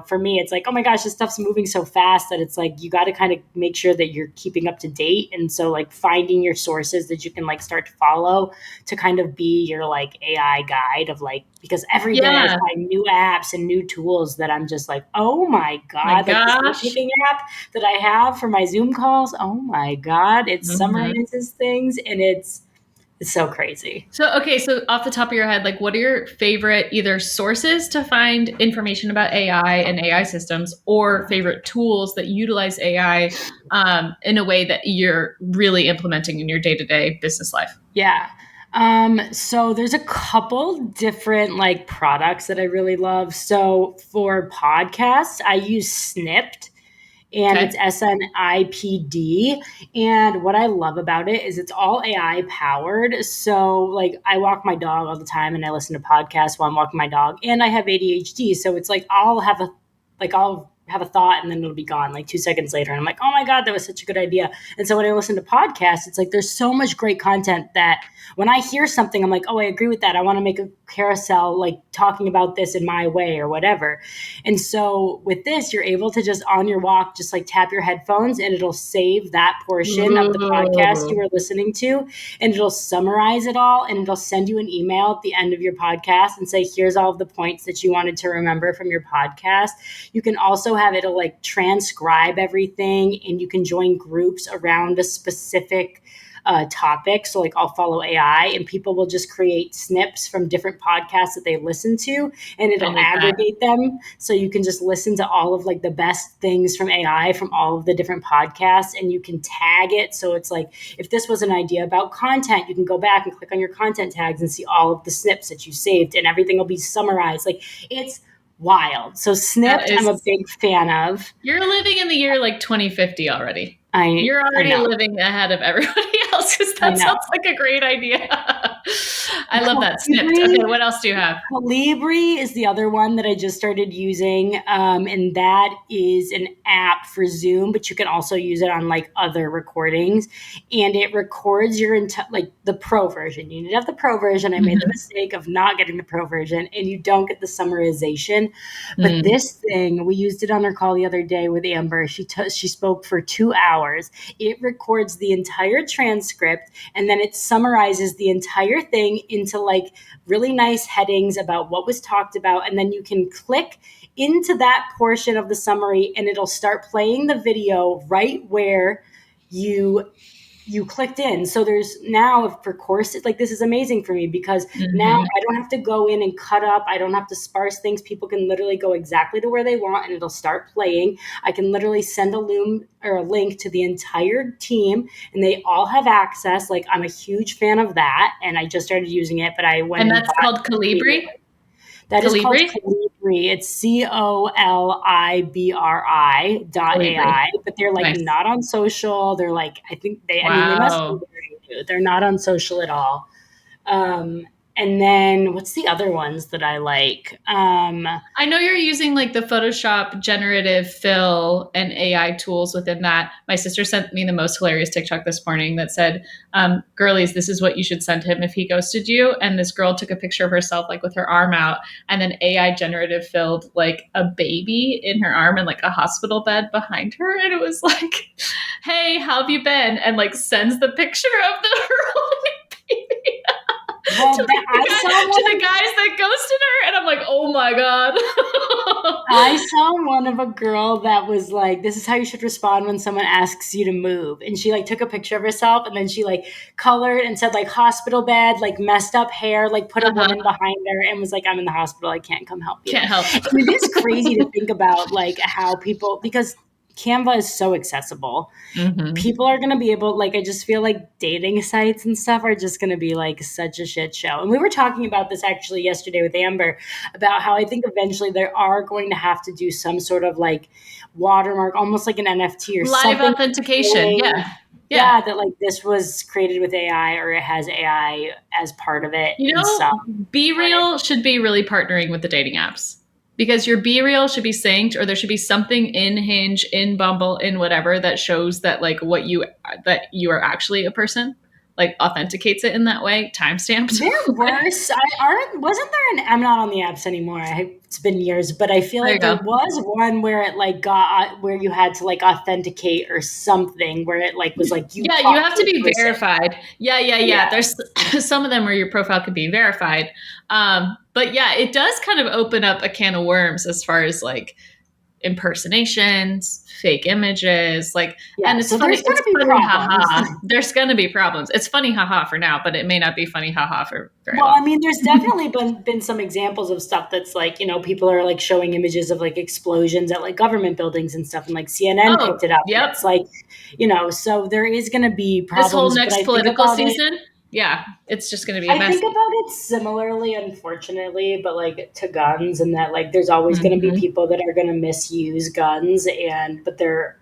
for me, it's like, oh my gosh, this stuff's moving so fast that it's like, you got to kind of make sure that you're keeping up to date. And so like finding your sources that you can like start to follow to kind of be your like AI guide of like, because every day I find new apps and new tools that I'm just like, oh my God, like this note-taking app that I have for my Zoom calls. Oh my God, it summarizes things and it's so crazy.
So off the top of your head, like what are your favorite either sources to find information about AI and AI systems, or favorite tools that utilize AI in a way that you're really implementing in your day-to-day business life?
Yeah. So there's a couple different like products that I really love. So for podcasts, I use Snipped. And it's SNIPD. And what I love about it is it's all AI powered. So like I walk my dog all the time and I listen to podcasts while I'm walking my dog, and I have ADHD. So it's like I'll have a thought and then it'll be gone like 2 seconds later. And I'm like, oh my God, that was such a good idea. And so when I listen to podcasts, it's like there's so much great content that when I hear something, I'm like, oh, I agree with that. I want to make a carousel like talking about this in my way or whatever. And so with this, you're able to just on your walk, just like tap your headphones and it'll save that portion of the podcast you were listening to, and it'll summarize it all, and it'll send you an email at the end of your podcast and say, here's all of the points that you wanted to remember from your podcast. You can also have it'll like transcribe everything, and you can join groups around a specific topic. So like I'll follow AI and people will just create snips from different podcasts that they listen to, and it'll aggregate them. So you can just listen to all of like the best things from AI from all of the different podcasts, and you can tag it. So it's like, if this was an idea about content, you can go back and click on your content tags and see all of the snips that you saved, and everything will be summarized. Like it's wild. So Snipped, I'm a big fan of.
You're living in the year like 2050 already. You're already living ahead of everybody else, because that sounds like a great idea. I love that. Snipped. Okay, what else do you have?
Calibri is the other one that I just started using, and that is an app for Zoom, but you can also use it on like other recordings, and it records your like the pro version. You need to have the pro version. I made the mistake of not getting the pro version, and you don't get the summarization. But this thing, we used it on our call the other day with Amber. She spoke for 2 hours. It records the entire transcript, and then it summarizes the entire thing into like really nice headings about what was talked about. And then you can click into that portion of the summary and it'll start playing the video right where you clicked in. So there's now for courses, like this is amazing for me because now I don't have to go in and cut up. I don't have to sparse things. People can literally go exactly to where they want and it'll start playing. I can literally send a link to the entire team and they all have access. Like I'm a huge fan of that. And I just started using it, but I went
and that's called Calibri.
That is called Calibri. It's COLIBRI.ai, but they're like not on social. They're like, I think they must be very new. They're not on social at all. And then what's the other ones that I like?
I know you're using like the Photoshop generative fill and AI tools within that. My sister sent me the most hilarious TikTok this morning that said, girlies, this is what you should send him if he ghosted you. And this girl took a picture of herself like with her arm out and then AI generative filled like a baby in her arm and like a hospital bed behind her. And it was like, hey, how have you been? And like sends the picture of the baby.
Well,
to the guys that ghosted her, and I'm like, oh my god.
I saw one of a girl that was like, this is how you should respond when someone asks you to move, and she like took a picture of herself and then she like colored and said like hospital bed, like messed up hair, like put a woman behind her and was like, I'm in the hospital, I can't come help you.
Can't help.
It is crazy to think about like how people, because Canva is so accessible. People are going to be able, like, I just feel like dating sites and stuff are just going to be like such a shit show. And we were talking about this actually yesterday with Amber about how I think eventually they are going to have to do some sort of like watermark, almost like an NFT or
live
something.
Authentication.
Yeah, that like this was created with AI or it has AI as part of it.
You know, Be Real should be really partnering with the dating apps. Because your Be Real should be synced, or there should be something in Hinge, in Bumble, in whatever that shows that like that you are actually a person, like authenticates it in that way, timestamped.
There wasn't there I'm not on the apps anymore. It's been years, but I feel like there was one where it like got where you had to like authenticate or something where it like was like you
have to be verified. Yeah. There's some of them where your profile could be verified. But yeah, it does kind of open up a can of worms as far as like impersonations, fake images, like, and it's funny. It's funny, haha. There's going to be problems. It's funny, haha, for now, but it may not be funny, haha, for very long.
I mean, there's definitely been some examples of stuff that's like, you know, people are like showing images of like explosions at like government buildings and stuff, and like CNN picked it up.
Yep.
It's like, you know, so there is going to be problems.
This whole next political season. Yeah, it's just going to be a mess.
I think about it similarly, unfortunately, but like to guns, and that like there's always going to be people that are going to misuse guns, but there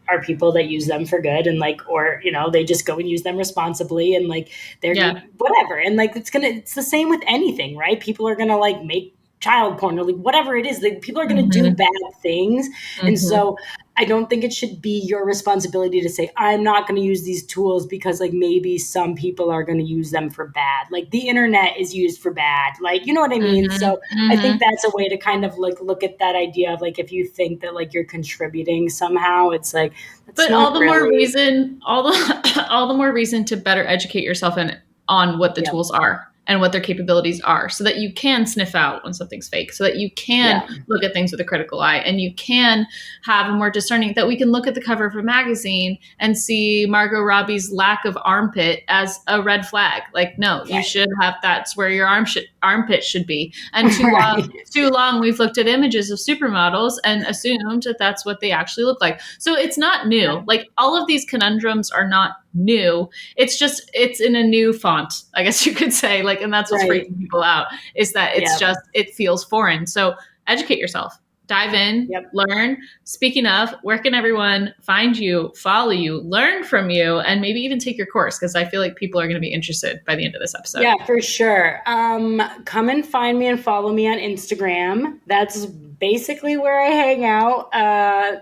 are people that use them for good, and like, or you know, they just go and use them responsibly, and like they're whatever, and like it's the same with anything, right? People are going to like make child porn or like whatever it is. Like people are going to do bad things, and so I don't think it should be your responsibility to say, I'm not going to use these tools because like maybe some people are going to use them for bad. Like the internet is used for bad. Like, you know what I mean? So I think that's a way to kind of like look at that idea of like, if you think that like you're contributing somehow, it's like,
but all the more reason to better educate yourself on what the tools are and what their capabilities are, so that you can sniff out when something's fake, so that you can look at things with a critical eye, and you can have a more discerning, that we can look at the cover of a magazine and see Margot Robbie's lack of armpit as a red flag. Like, no, you should have, that's where your armpit should be. And too long we've looked at images of supermodels and assumed that that's what they actually look like. So it's not new. Like all of these conundrums are not new. It's just, it's in a new font, I guess you could say, like, and that's what's freaking people out, is that it's just, it feels foreign. So educate yourself. dive in,
Yep.
learn. Speaking of, where can everyone find you, follow you, learn from you, and maybe even take your course? Because I feel like people are going to be interested by the end of this episode.
Yeah, for sure. Come and find me and follow me on Instagram. That's basically where I hang out.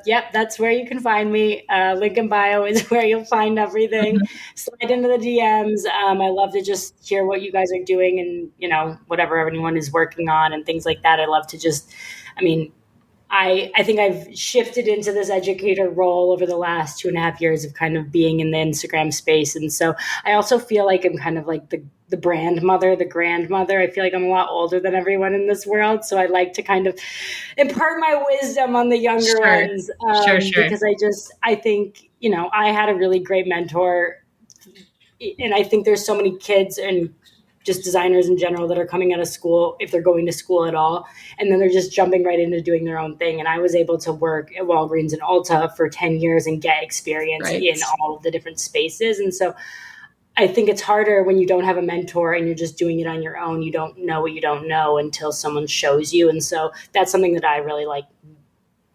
Yep, that's where you can find me. Link in bio is where you'll find everything. Slide into the DMs. I love to just hear what you guys are doing and, whatever anyone is working on and things like that. I love to just, I think I've shifted into this educator role over the last 2.5 years of kind of being in the Instagram space. And so I also feel like I'm kind of like the brand mother, the grandmother. I feel like I'm a lot older than everyone in this world. So I like to kind of impart my wisdom on the younger ones.
Sure.
Because I think, I had a really great mentor. And I think there's so many kids and just designers in general that are coming out of school, if they're going to school at all, and then they're just jumping right into doing their own thing. And I was able to work at Walgreens and Ulta for 10 years and get experience in all of the different spaces. And so I think it's harder when you don't have a mentor and you're just doing it on your own. You don't know what you don't know until someone shows you. And so that's something that I really like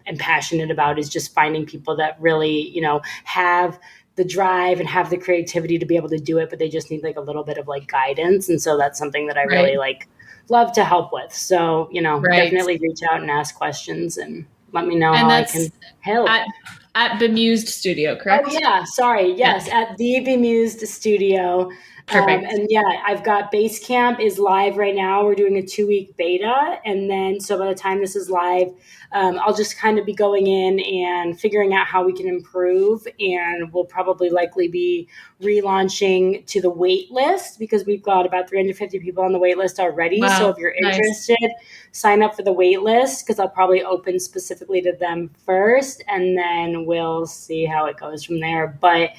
and passionate about, is just finding people that really, have the drive and have the creativity to be able to do it, but they just need like a little bit of like guidance. And so that's something that I really love to help with. So, definitely reach out and ask questions and let me know how I can help.
At Bemused Studio, correct?
Oh yeah, sorry. Yes, at the Bemused Studio.
Perfect.
And yeah, I've got Basecamp is live right now. We're doing a 2-week beta. And then, so by the time this is live, I'll just kind of be going in and figuring out how we can improve. And we'll probably likely be relaunching to the wait list, because we've got about 350 people on the wait list already.
Wow,
so if you're interested, sign up for the wait list, because I'll probably open specifically to them first, and then we'll see how it goes from there. But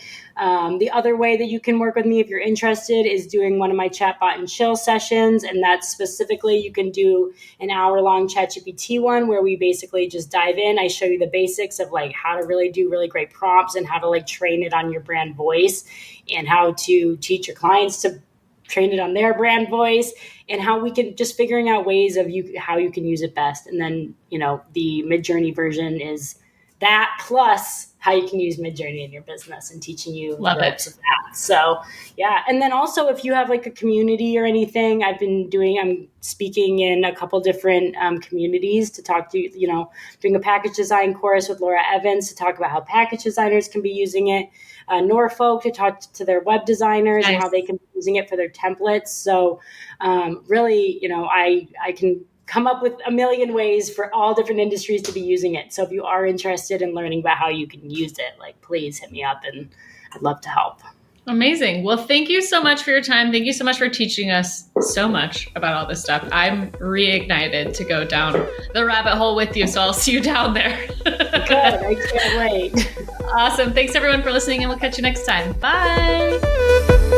the other way that you can work with me if you're interested is doing one of my chatbot and chill sessions. And that's specifically, you can do an hour-long ChatGPT one where we basically just dive in. I show you the basics of like how to really do really great prompts and how to like train it on your brand voice, and how to teach your clients to train it on their brand voice, and how we can just figuring out ways of how you can use it best. And then, the Midjourney version is that plus how you can use Midjourney in your business and teaching you the ropes of that. So yeah. And then also, if you have like a community or anything, I'm speaking in a couple different communities to talk to, doing a package design course with Laura Evans to talk about how package designers can be using it. Norfolk to talk to their web designers and how they can be using it for their templates. So really, I can come up with a million ways for all different industries to be using it. So if you are interested in learning about how you can use it, please hit me up and I'd love to help.
Amazing. Well, thank you so much for your time. Thank you so much for teaching us so much about all this stuff. I'm reignited to go down the rabbit hole with you. So I'll see you down there.
Good. I can't wait.
Awesome. Thanks everyone for listening, and we'll catch you next time. Bye.